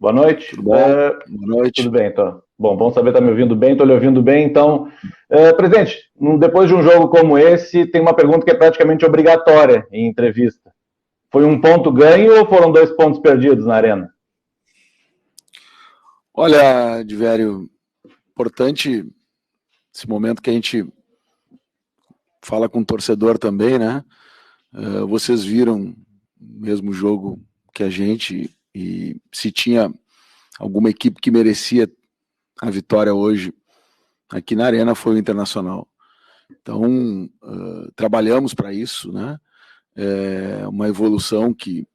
Boa noite. Tudo bom? Boa noite. Tudo bem, então. Bom saber está me ouvindo bem, estou lhe ouvindo bem. Então, presidente, depois de um jogo como esse, tem uma pergunta que é praticamente obrigatória em entrevista. Foi um ponto ganho ou foram 2 pontos perdidos na Arena? Olha, Divério, importante esse momento que a gente fala com o torcedor também, né? Vocês viram o mesmo jogo que a gente, e se tinha alguma equipe que merecia a vitória hoje aqui na Arena foi o Internacional. Então, trabalhamos para isso, né? Uma evolução que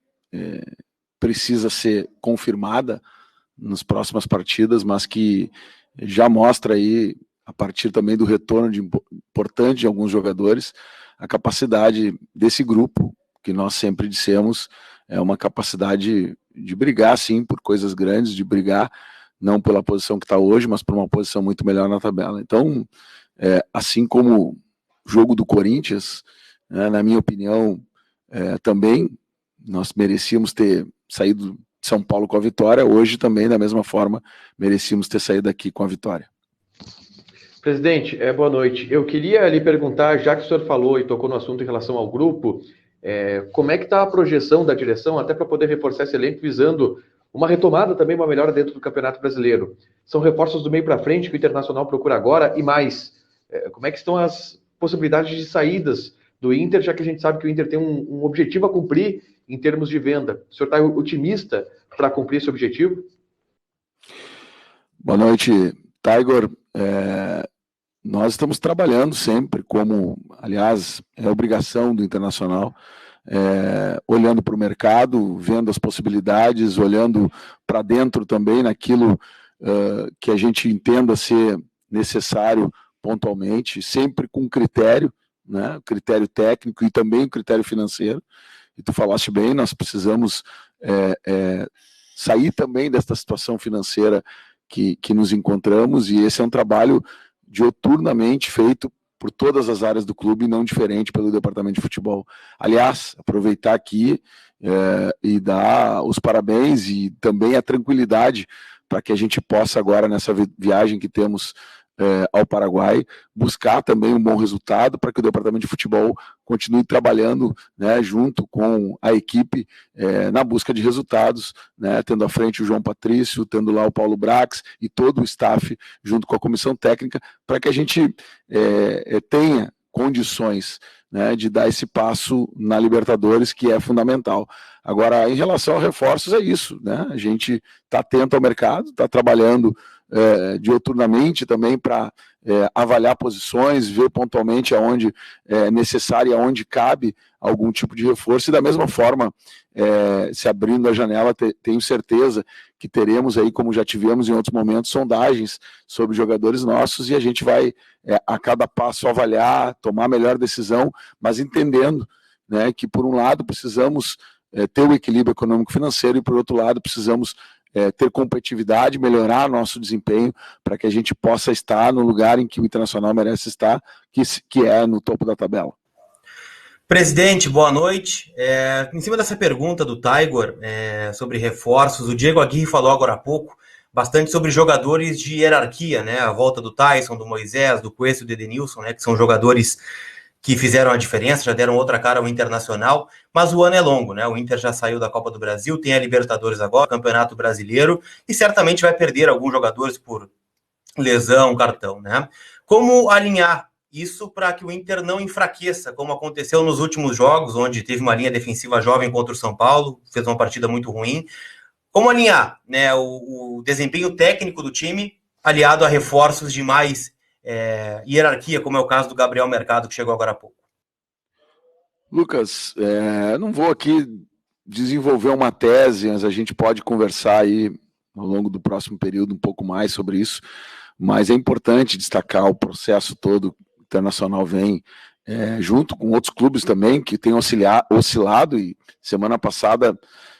precisa ser confirmada nas próximas partidas, mas que já mostra aí, a partir também do retorno importante de alguns jogadores, a capacidade desse grupo, que nós sempre dissemos, é uma capacidade de brigar, sim, por coisas grandes, de brigar não pela posição que está hoje, mas por uma posição muito melhor na tabela. Então, assim como o jogo do Corinthians, né, na minha opinião, também nós merecíamos ter saído de São Paulo com a vitória, hoje também, da mesma forma, merecíamos ter saído daqui com a vitória. Presidente, boa noite. Eu queria lhe perguntar, já que o senhor falou e tocou no assunto em relação ao grupo, como é que está a projeção da direção, até para poder reforçar esse elenco, visando uma retomada também, uma melhora dentro do Campeonato Brasileiro? São reforços do meio para frente que o Internacional procura agora, e mais, como é que estão as possibilidades de saídas do Inter, já que a gente sabe que o Inter tem um objetivo a cumprir em termos de venda? O senhor está otimista para cumprir esse objetivo? Boa noite, Tiger. Nós estamos trabalhando sempre, como, aliás, é obrigação do Internacional, olhando para o mercado, vendo as possibilidades, olhando para dentro também naquilo que a gente entenda ser necessário pontualmente, sempre com critério, né, critério técnico e também critério financeiro. E tu falaste bem, nós precisamos sair também desta situação financeira que nos encontramos, e esse é um trabalho dioturnamente feito por todas as áreas do clube, não diferente pelo departamento de futebol. Aliás, aproveitar aqui e dar os parabéns e também a tranquilidade para que a gente possa agora, nessa viagem que temos ao Paraguai, buscar também um bom resultado para que o departamento de futebol continue trabalhando, né, junto com a equipe na busca de resultados, né, tendo à frente o João Patrício, tendo lá o Paulo Brax e todo o staff junto com a comissão técnica, para que a gente tenha condições, né, de dar esse passo na Libertadores, que é fundamental. Agora, em relação a reforços, é isso, né? A gente está atento ao mercado, está trabalhando dioturnamente também para avaliar posições, ver pontualmente aonde é necessário e aonde cabe algum tipo de reforço, e da mesma forma, se abrindo a janela, tenho certeza que teremos aí, como já tivemos em outros momentos, sondagens sobre jogadores nossos, e a gente vai, a cada passo, avaliar, tomar a melhor decisão, mas entendendo, né, que por um lado precisamos ter o equilíbrio econômico-financeiro, e por outro lado precisamos ter competitividade, melhorar nosso desempenho, para que a gente possa estar no lugar em que o Internacional merece estar, que é no topo da tabela. Presidente, boa noite. Em cima dessa pergunta do Tiger sobre reforços, o Diego Aguirre falou agora há pouco bastante sobre jogadores de hierarquia, né? A volta do Tyson, do Moisés, do Cuesta e do Edenilson, né? Que são jogadores que fizeram a diferença, já deram outra cara ao Internacional, mas o ano é longo, né? O Inter já saiu da Copa do Brasil, tem a Libertadores agora, Campeonato Brasileiro, e certamente vai perder alguns jogadores por lesão, cartão, né? Como alinhar isso para que o Inter não enfraqueça, como aconteceu nos últimos jogos, onde teve uma linha defensiva jovem contra o São Paulo, fez uma partida muito ruim. Como alinhar, né, o desempenho técnico do time aliado a reforços de mais hierarquia, como é o caso do Gabriel Mercado, que chegou agora há pouco? Lucas, não vou aqui desenvolver uma tese, mas a gente pode conversar aí ao longo do próximo período um pouco mais sobre isso, mas é importante destacar o processo todo. O Internacional vem junto com outros clubes também que têm oscilado, e semana passada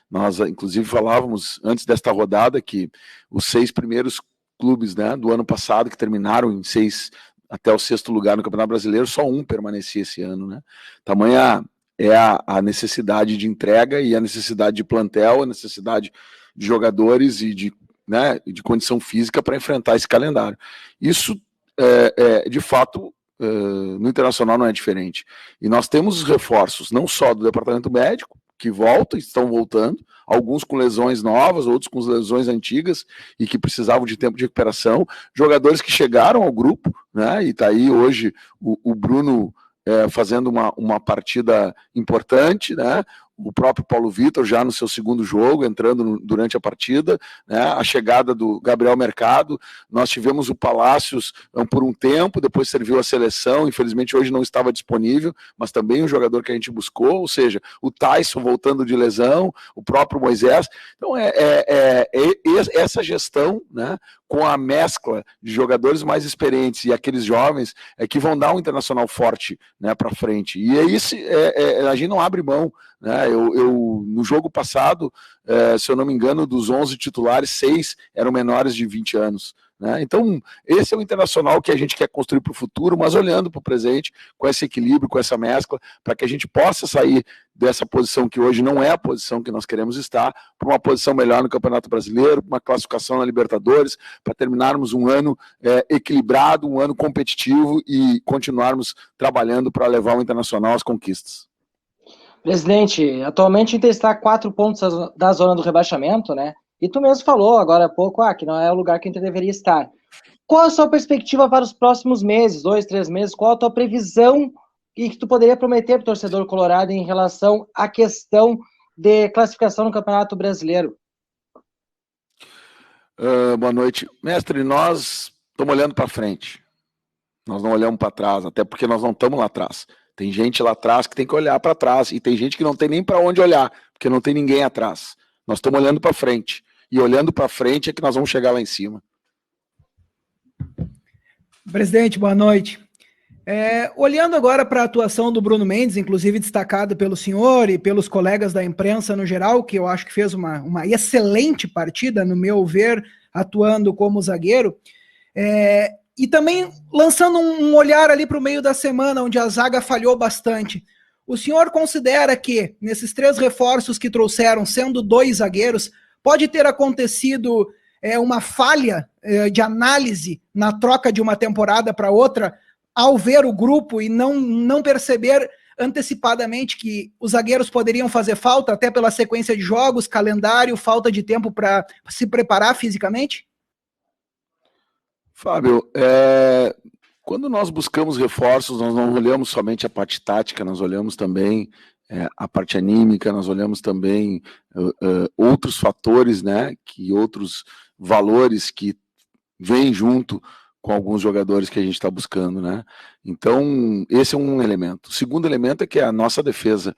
nós inclusive falávamos antes desta rodada que os 6 primeiros clubes, né, do ano passado, que terminaram em 6 até o 6º lugar no Campeonato Brasileiro, só um permanecia esse ano, né? Tamanha é a necessidade de entrega e a necessidade de plantel, a necessidade de jogadores e de condição física para enfrentar esse calendário. Isso, de fato, no Internacional não é diferente. E nós temos os reforços, não só do departamento médico, que estão voltando, alguns com lesões novas, outros com lesões antigas e que precisavam de tempo de recuperação, jogadores que chegaram ao grupo, né? E está aí hoje o Bruno fazendo uma partida importante, né? O próprio Paulo Vitor já no seu segundo jogo, entrando durante a partida, né? A chegada do Gabriel Mercado, nós tivemos o Palácios por um tempo, depois serviu a seleção, infelizmente hoje não estava disponível, mas também um jogador que a gente buscou, ou seja, o Tyson voltando de lesão, o próprio Moisés. Então essa gestão, né, com a mescla de jogadores mais experientes e aqueles jovens que vão dar um Internacional forte, né, para frente. E a gente não abre mão, né? No jogo passado, se eu não me engano, dos 11 titulares, 6 eram menores de 20 anos. Né? Então, esse é o Internacional que a gente quer construir para o futuro, mas olhando para o presente, com esse equilíbrio, com essa mescla, para que a gente possa sair dessa posição que hoje não é a posição que nós queremos estar, para uma posição melhor no Campeonato Brasileiro, uma classificação na Libertadores, para terminarmos um ano equilibrado, um ano competitivo e continuarmos trabalhando para levar o Internacional às conquistas. Presidente, atualmente o Inter está a 4 pontos da zona do rebaixamento, né? E tu mesmo falou agora há pouco que não é o lugar que o Inter deveria estar. Qual a sua perspectiva para os próximos meses, 2, 3 meses? Qual a tua previsão e que tu poderia prometer para o torcedor colorado em relação à questão de classificação no Campeonato Brasileiro? Boa noite. Mestre, nós estamos olhando para frente. Nós não olhamos para trás, até porque nós não estamos lá atrás. Tem gente lá atrás que tem que olhar para trás, e tem gente que não tem nem para onde olhar, porque não tem ninguém atrás. Nós estamos olhando para frente, e olhando para frente é que nós vamos chegar lá em cima. Presidente, boa noite. Olhando agora para a atuação do Bruno Mendes, inclusive destacado pelo senhor e pelos colegas da imprensa no geral, que eu acho que fez uma excelente partida, no meu ver, atuando como zagueiro, e também lançando um olhar ali para o meio da semana, onde a zaga falhou bastante. O senhor considera que, nesses 3 reforços que trouxeram, sendo 2 zagueiros, pode ter acontecido uma falha de análise na troca de uma temporada para outra, ao ver o grupo e não perceber antecipadamente que os zagueiros poderiam fazer falta, até pela sequência de jogos, calendário, falta de tempo para se preparar fisicamente? Fábio, quando nós buscamos reforços, nós não olhamos somente a parte tática, nós olhamos também a parte anímica, nós olhamos também outros fatores, né, outros valores que vêm junto com alguns jogadores que a gente está buscando, né? Então, esse é um elemento. O segundo elemento é que a nossa defesa,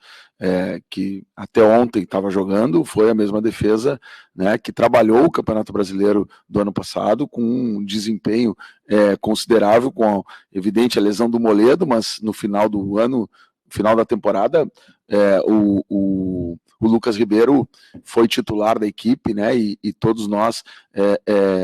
que até ontem estava jogando, foi a mesma defesa, né, que trabalhou o Campeonato Brasileiro do ano passado com um desempenho considerável, com evidente a lesão do Moledo, mas no final do ano, final da temporada, o Lucas Ribeiro foi titular da equipe, né, e todos nós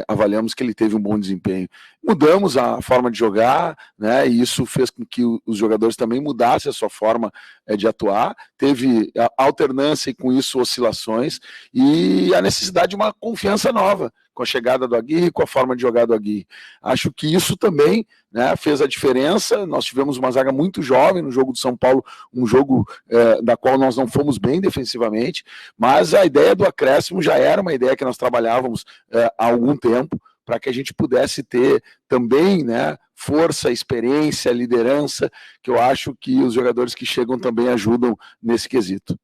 avaliamos que ele teve um bom desempenho. Mudamos a forma de jogar, né, e isso fez com que os jogadores também mudassem a sua forma de atuar, teve alternância e com isso oscilações, e a necessidade de uma confiança nova, com a chegada do Aguirre, com a forma de jogar do Aguirre. Acho que isso também, né, fez a diferença. Nós tivemos uma zaga muito jovem no jogo do São Paulo, um jogo da qual nós não fomos bem defensivamente, mas a ideia do acréscimo já era uma ideia que nós trabalhávamos há algum tempo, para que a gente pudesse ter também, né, força, experiência, liderança, que eu acho que os jogadores que chegam também ajudam nesse quesito.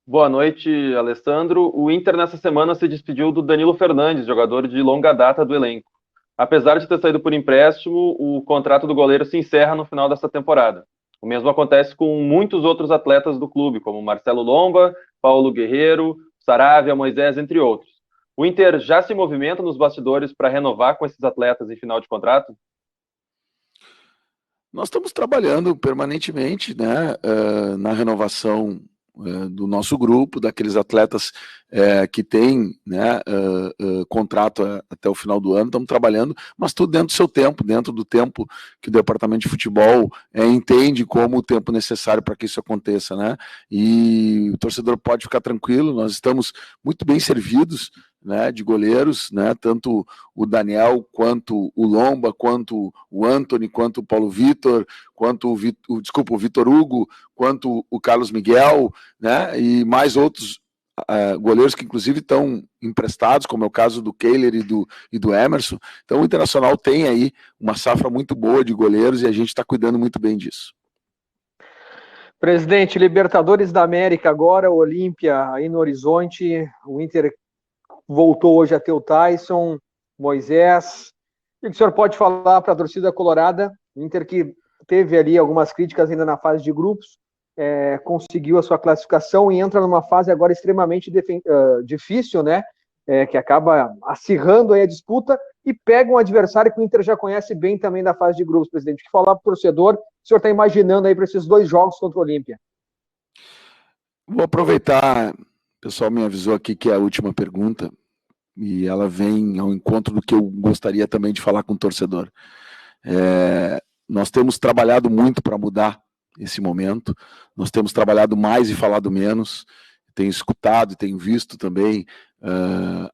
Boa noite, Alessandro. O Inter nessa semana se despediu do Danilo Fernandes, jogador de longa data do elenco. Apesar de ter saído por empréstimo, o contrato do goleiro se encerra no final dessa temporada. O mesmo acontece com muitos outros atletas do clube, como Marcelo Lomba, Paulo Guerreiro, Saravia, Moisés, entre outros. O Inter já se movimenta nos bastidores para renovar com esses atletas em final de contrato? Nós estamos trabalhando permanentemente, né, na renovação do nosso grupo, daqueles atletas que têm, né, contrato até o final do ano, estamos trabalhando, mas tudo dentro do seu tempo, dentro do tempo que o departamento de futebol entende como o tempo necessário para que isso aconteça, né? E o torcedor pode ficar tranquilo, nós estamos muito bem servidos, né, de goleiros, né, tanto o Daniel, quanto o Lomba, quanto o Antony, quanto o Paulo Vitor, quanto o Vitor Hugo, quanto o Carlos Miguel, né, e mais outros goleiros que inclusive estão emprestados, como é o caso do Kehler e do Emerson. Então o Internacional tem aí uma safra muito boa de goleiros e a gente está cuidando muito bem disso. Presidente, Libertadores da América agora, Olímpia aí no horizonte, o Inter voltou hoje a ter o Tyson, Moisés. O que o senhor pode falar para a torcida colorada? O Inter que teve ali algumas críticas ainda na fase de grupos, conseguiu a sua classificação e entra numa fase agora extremamente difícil, né? Que acaba acirrando aí a disputa e pega um adversário que o Inter já conhece bem também da fase de grupos, presidente. O que falar para o torcedor, o senhor está imaginando aí para esses 2 jogos contra o Olímpia? Vou aproveitar, o pessoal me avisou aqui que é a última pergunta, e ela vem ao encontro do que eu gostaria também de falar com o torcedor. Nós temos trabalhado muito para mudar esse momento, nós temos trabalhado mais e falado menos, tenho escutado e tenho visto também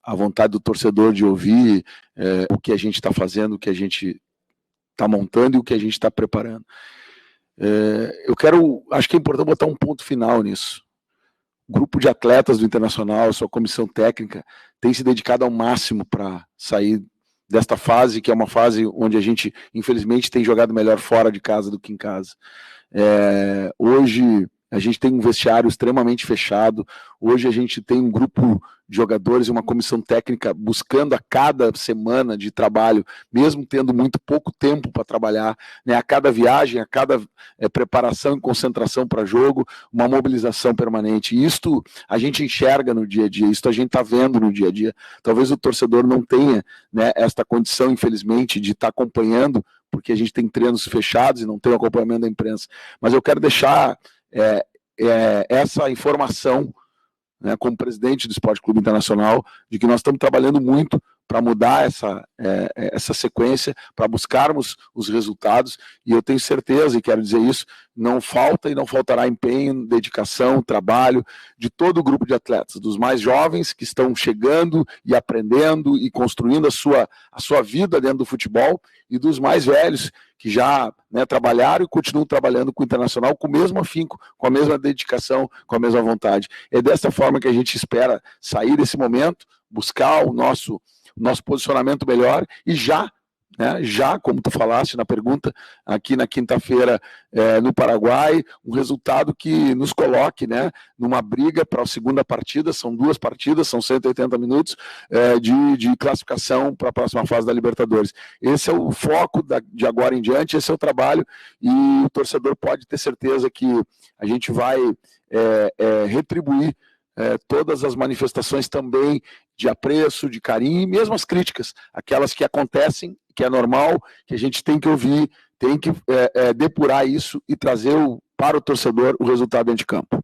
a vontade do torcedor de ouvir o que a gente está fazendo, o que a gente está montando e o que a gente está preparando. Acho que é importante botar um ponto final nisso. O grupo de atletas do Internacional, sua comissão técnica, tem se dedicado ao máximo para sair desta fase, que é uma fase onde a gente, infelizmente, tem jogado melhor fora de casa do que em casa. Hoje a gente tem um vestiário extremamente fechado, hoje a gente tem um grupo de jogadores e uma comissão técnica buscando a cada semana de trabalho, mesmo tendo muito pouco tempo para trabalhar, né, a cada viagem, a cada preparação e concentração para jogo, uma mobilização permanente. E isto a gente enxerga no dia a dia, isto a gente está vendo no dia a dia. Talvez o torcedor não tenha, né, esta condição, infelizmente, de estar acompanhando, porque a gente tem treinos fechados e não tem o acompanhamento da imprensa. Mas eu quero deixar essa informação, né, como presidente do Esporte Clube Internacional, de que nós estamos trabalhando muito para mudar essa sequência, para buscarmos os resultados, e eu tenho certeza, e quero dizer isso, não falta e não faltará empenho, dedicação, trabalho de todo o grupo de atletas, dos mais jovens que estão chegando e aprendendo e construindo a sua vida dentro do futebol, e dos mais velhos que já, né, trabalharam e continuam trabalhando com o Internacional com o mesmo afinco, com a mesma dedicação, com a mesma vontade. É dessa forma que a gente espera sair desse momento, buscar o nosso posicionamento melhor e já, como tu falaste na pergunta, aqui na quinta-feira no Paraguai, um resultado que nos coloque, né, numa briga para a segunda partida. São 2 partidas, são 180 minutos de classificação para a próxima fase da Libertadores. Esse é o foco de agora em diante, esse é o trabalho, e o torcedor pode ter certeza que a gente vai retribuir todas as manifestações também de apreço, de carinho, e mesmo as críticas, aquelas que acontecem, que é normal, que a gente tem que ouvir, tem que depurar isso e trazer para o torcedor o resultado dentro de campo.